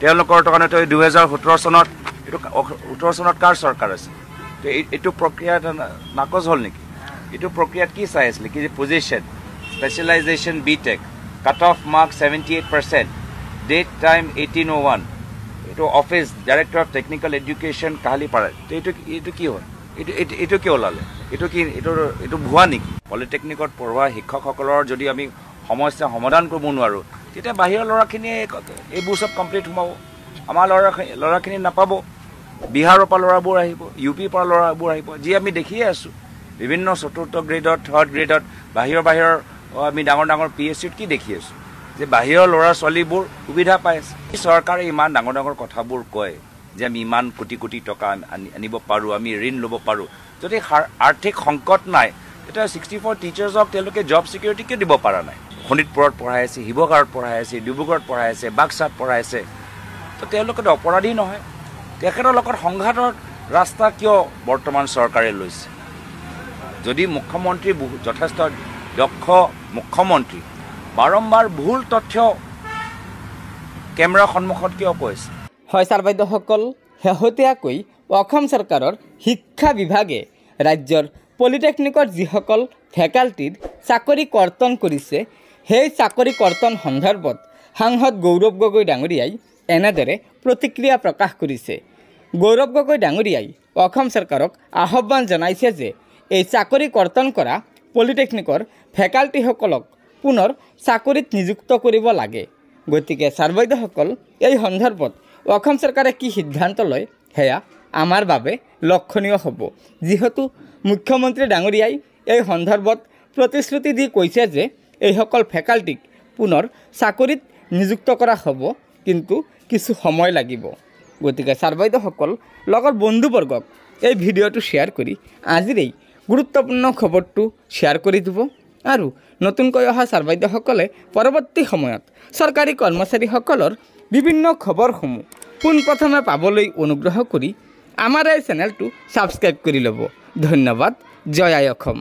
তেওঁলোকৰ কাৰণেতো 2017 চনত এইটো 18 চনত কাৰ চৰকাৰ আছে তো এইটো প্ৰক্ৰিয়া নাকচ হ'ল নেকি এইটো প্ৰক্ৰিয়াত কি চাই আছিলে কি position specialisation BTech cut off mark 78% date time 1801 এইটো office director of technical education Kahilipara তো এইটো কি হ'ল এইটো কি ওলালে এইটো ভুৱা নেকি পলিটেকনিকত পঢ়োৱা শিক্ষকসকলৰ যদি আমি সমস্যা সমাধান কৰিব নোৱাৰোঁ তেতিয়া বাহিৰৰ ল'ৰাখিনিয়ে এইবোৰ চব কমপ্লিট সোমাব আমাৰ ল'ৰাখিনি নাপাব বিহাৰৰ পৰা ল'ৰাবোৰ আহিব ইউ পিৰ পৰা ল'ৰাবোৰ আহিব যি আমি দেখিয়ে আছোঁ বিভিন্ন চতুৰ্থ গ্ৰেডত থাৰ্ড গ্ৰেডত বাহিৰৰ আমি ডাঙৰ PhDত কি দেখি আছোঁ যে বাহিৰৰ ল'ৰা ছোৱালীবোৰ সুবিধা পাই আছে চৰকাৰে ইমান ডাঙৰ কথাবোৰ কয় যে আমি ইমান কোটি টকা আনিব পাৰোঁ আমি ঋণ ল'ব পাৰোঁ যদি আৰ্থিক সংকট নাই তেতিয়া 64 টিচাৰ্ছক তেওঁলোকে জব ছিকিউৰিটি কিয় দিব পৰা নাই শোণিতপুৰত পঢ়াই আছে শিৱসাগৰত পঢ়াই আছে ডিব্ৰুগড়ত পঢ়াই আছে বাক্সাত পঢ়াই আছে তো তেওঁলোকেতো অপৰাধী নহয় তেখেতৰ লগত সংঘাতৰ ৰাস্তা কিয় বৰ্তমান চৰকাৰে লৈছে যদি মুখ্যমন্ত্ৰী যথেষ্ট দক্ষ মুখ্যমন্ত্ৰী বাৰম্বাৰ ভুল তথ্য কেমেৰা সন্মুখত কিয় কৈছে হয় ছাৰ বাইদেউসকল শেহতীয়াকৈ অসম চৰকাৰৰ শিক্ষা বিভাগে ৰাজ্যৰ পলিটেকনিকৰ যিসকল ফেকাল্টিত চাকৰি কৰ্তন কৰিছে সেই চাকৰি কৰ্তন সন্দৰ্ভত সাংসদ গৌৰৱ গগৈ ডাঙৰীয়াই এনেদৰে প্ৰতিক্ৰিয়া প্ৰকাশ কৰিছে গৌৰৱ গগৈ ডাঙৰীয়াই অসম চৰকাৰক আহ্বান জনাইছে যে এই চাকৰি কৰ্তন কৰা পলিটেকনিকৰ ফেকাল্টিসকলক পুনৰ চাকৰিত নিযুক্ত কৰিব লাগে গতিকে ছাৰ বাইদেউসকল এই সন্দৰ্ভত অসম চৰকাৰে কি সিদ্ধান্ত লয় সেয়া আমাৰ বাবে লক্ষণীয় হ'ব যিহেতু মুখ্যমন্ত্ৰী ডাঙৰীয়াই এই সন্দৰ্ভত প্ৰতিশ্ৰুতি দি কৈছে যে এইসকল ফেকাল্টিক পুনৰ চাকৰিত নিযুক্ত কৰা হ'ব কিন্তু কিছু সময় লাগিব গতিকে ছাৰ বাইদেউসকল লগৰ বন্ধুবৰ্গক এই ভিডিঅ'টো শ্বেয়াৰ কৰি আজিৰ এই গুৰুত্বপূৰ্ণ খবৰটো শ্বেয়াৰ কৰি দিব আৰু নতুনকৈ অহা ছাৰ বাইদেউসকলে পৰৱৰ্তী সময়ত চৰকাৰী কৰ্মচাৰীসকলৰ বিভিন্ন খবৰসমূহ পোনপ্ৰথমে পাবলৈ অনুগ্ৰহ কৰি আমাৰ এই চেনেলটো ছাবস্ক্ৰাইব কৰি ল'ব ধন্যবাদ জয় আই অসম।